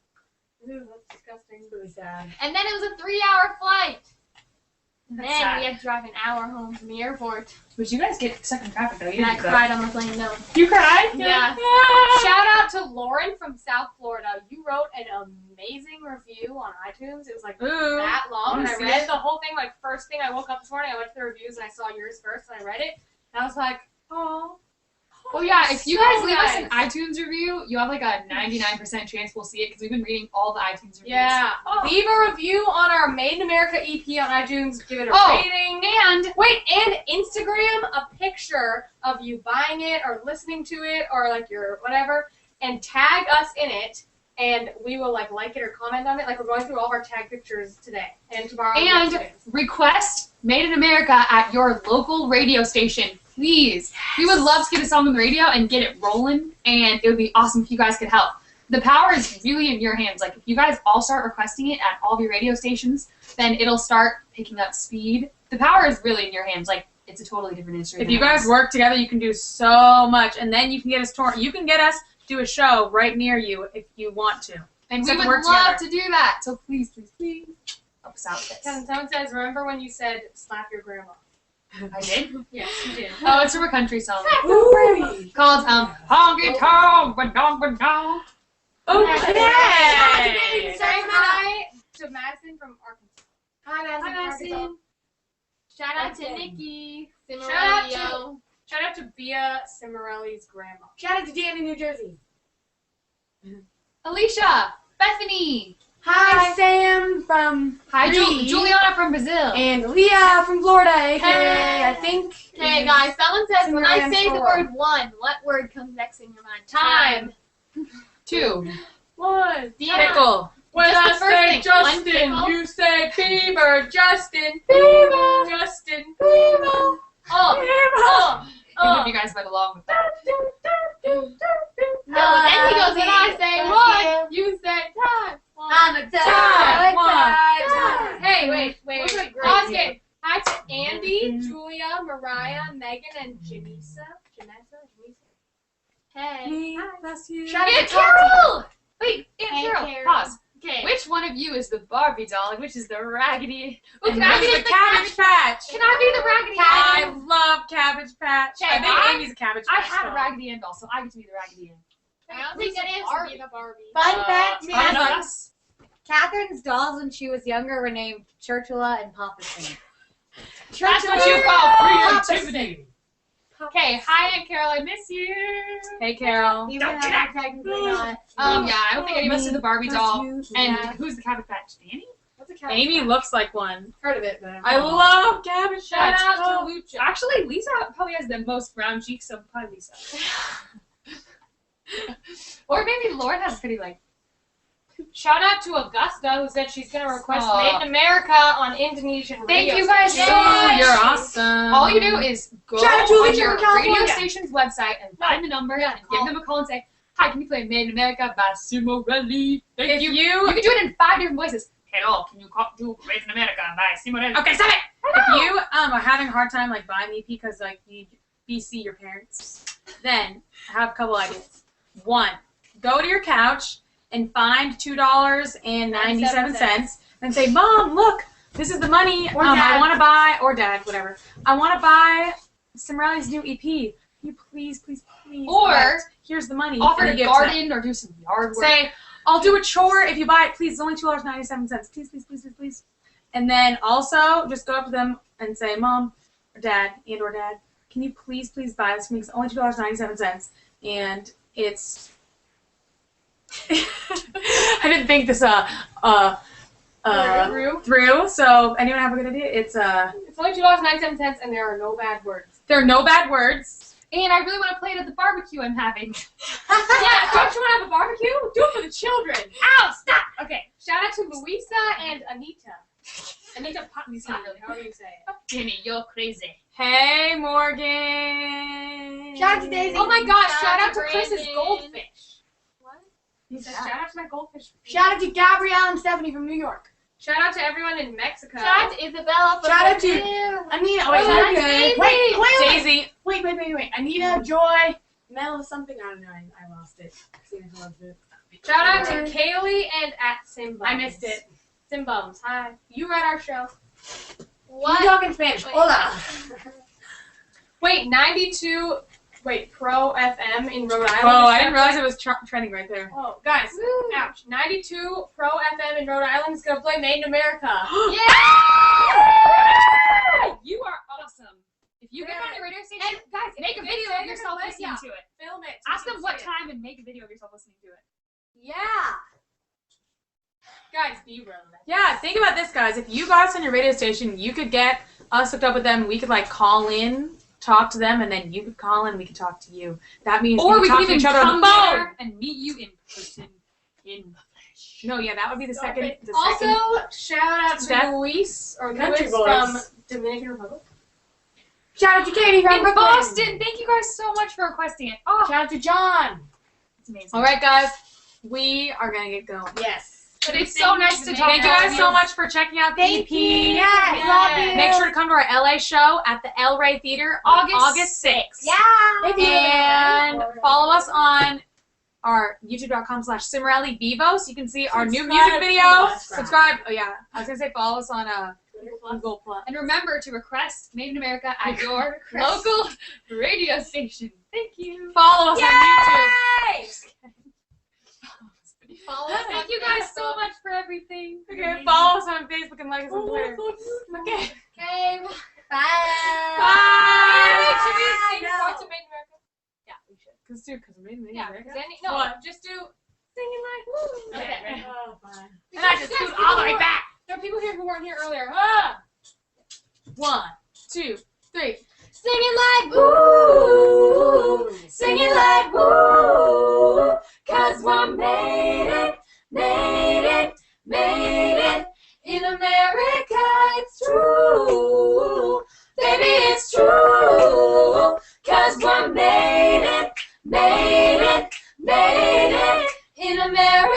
Ooh, that's disgusting. Really sad. And then it was a 3-hour flight. And That's then sad. we had to drive an hour home from the airport. But you guys get stuck in traffic though. And I cried on the plane, no. You cried? Yeah. Shout out to Lauren from South Florida. You wrote an amazing review on iTunes. It was like Ooh. that long. And I see read it. the whole thing first thing I woke up this morning. I went to the reviews and I saw yours first and I read it. And I was like, oh. Oh yeah, if you So guys leave us nice. an iTunes review, you have like a 99% chance we'll see it because we've been reading all the iTunes reviews. Yeah. Leave a review on our Made in America EP on iTunes. Give it a Oh, rating. And And Instagram a picture of you buying it or listening to it or your whatever and tag us in it and we will like it or comment on it. We're going through all of our tag pictures today and tomorrow. And request Made in America at your local radio station, please. We would love to get a song on the radio and get it rolling, and it would be awesome if you guys could help. The power is really in your hands. If you guys all start requesting it at all of your radio stations, then it'll start picking up speed. The power is really in your hands. It's a totally different industry. If than you guys ours. work together, you can do so much, and then you can get us You can get us to do a show right near you if you want to. And So we we would work love together. to do that. So please, please, please help us out with this. Someone says, remember when you said slap your grandma? I did? Yes, you did. Oh, it's from a country song Ooh. called Honky Tonk Badong Badong. Okay. Say hi to Madison from Arkansas. Hi, Madison. Hi, Madison. Shout out to Madison. Nikki. Shout out Cimorelli. Shout out to Bia Cimorelli's grandma. Shout out to Danny, New Jersey. Alicia, Bethany. Hi, Sam from Hi, Greece. Juliana from Brazil. And Leah from Florida, aka I think. Okay, guys, someone says when I say the Cimorelli. word one, what word comes next in your mind? Time. 2. One. Pickle. When Just I the first say thing. Justin, One pickle. you say Bieber. Justin Bieber. Justin Bieber. Oh. Even if you guys went along with that. No, then he goes, when I say one, you say time. I'm a Time. time. Hey, wait. Those are great Pause names. game. Hi to Andy, Julia, Mariah, Megan, and Janisa. Hey. Bless you. Shout out Aunt to Tati. Carol! Wait, Aunt Hey, Carol, Carol. pause. Okay. Which one of you is the Barbie doll and which is the Raggedy? Oh, And can I be who's the the Cabbage Patch? Can I be the Raggedy I Ann? love Cabbage Patch. Okay, I think I- Amy's a Cabbage I Patch. have a doll. Raggedy Ann doll, so I get to be the Raggedy Ann. I don't think that answers be the Barbie. Fun fact, I know that's Catherine's dolls when she was younger were named Churchula and Papa Sing. That's what you call creativity. Okay, hi Aunt Carol, I miss you. Hey, Carol. Even though I'm technically not. Yeah, I don't think any of us are the Barbie doll. And Yeah. who's the Cabbage Patch? Danny? What's a cat? Amy looks like one. Heard of it, but I love Cabbage Shout Patch. out to Lucha. Actually, Lisa probably has the most brown cheeks, so probably Lisa. Or maybe Lauren has pretty Shout out to Augusta, who said she's going to request Aw. Made in America on Indonesian Thank radio you guys so stations. much. You're awesome. All you do is go Shout out to on Alicia your from radio California. station's website and find the number and give them a call and say, hi, can you play Made in America by Cimorelli? If You you can do it in 5 different voices. Hello, can you do Made in America by Cimorelli? okay, stop it. If you are having a hard time buying the EP because you BC your parents, then I have a couple ideas. 1, go to your couch and find $2.97 and say, Mom, look, this is the money Or I Dad. want to buy, or Dad, whatever. I want to buy Cimorelli's new EP. Can you please Or buy it? Here's the money. offer and to give it to them. garden or do some yard work. Say, I'll do a chore if you buy it. Please, it's only $2.97. Please. And then also just go up to them and say, Mom or Dad, can you please buy this for me? It's only $2.97. And it's... I didn't think this through. So anyone have a good idea? It's It's only $2.97 and there are no bad words. there are no bad words. And I really want to play it at the barbecue I'm having. Yeah, don't you want to have a barbecue? Do it for the children. Ow, stop! Okay, shout out to Luisa and Anita. Anita Potney, however you say it. Jenny, you're crazy. Hey, Morgan. Shout out to Daisy. Oh my gosh! Shout out to Brandon. Chris's goldfish. He said, shout out to my goldfish. Shout out to Gabrielle and Stephanie from New York. Shout out to everyone in Mexico. Shout out to Isabella. from Shout out to Brazil. Anita. Oh, Wait, that's wait, Daisy. wait. Anita, Joy, Medal of something. I don't know. I lost it. Shout out to Kaylee and at Simbums. I missed it. Simbums. Hi. You read our show. What? You talk in Spanish. Wait. Hola. Wait, 92. Wait, Pro FM in Rhode Island. Oh, I didn't realize it was trending right there. Oh, guys. Ouch. 92 Pro FM in Rhode Island is going to play Made in America. Yeah! You are awesome. If you get on your radio station, And guys, make a video of yourself listening to it. Film it. Ask them what time and make a video of yourself listening to it. Yeah. Guys, be relevant. Yeah, think about this, guys. If you got us on your radio station, you could get us hooked up with them. We could like call in, talk to them, and then you could call in. We could talk to you. That means Or we we could talk can to even each other on come the phone. there and meet you in person, in the flesh. No, yeah, that would be the second. The Also, second shout out to step. Luis or Country Luis boys. from Dominican Republic. Shout out to Katie from In Brooklyn. Boston. Thank you guys so much for requesting it. Oh, Shout out to John. it's amazing. All right, guys, we are gonna get going. Yes. But it's so nice to talk Thank you guys so much for checking out the Thank EP. you. Yes. Love you. Make sure to come to our LA show at the El Rey Theater on August 6th. Yeah. Thank you. And follow us on our youtube.com/Cimorelli Vivo so you can see our new music video. Subscribe. Oh, yeah. I was going to say follow us on Google Plus. And remember to request Made in America at your local radio station. Thank you. Follow us on YouTube. Follow us. Thank you guys so much for everything. Okay, follow us on Facebook and like us on Twitter. Okay. Okay. Bye. Should we sing parts of Made in America? Yeah, we should. Because Made in Yeah. America. No, What? just do singing like woo. Okay. Oh, fine. And I just scoot all the way back. There are people here who weren't here earlier. 1, 2, 3. Singing like woo, singing like woo, 'cause we're made it in America. It's true, baby, it's true, 'cause we're made it in America.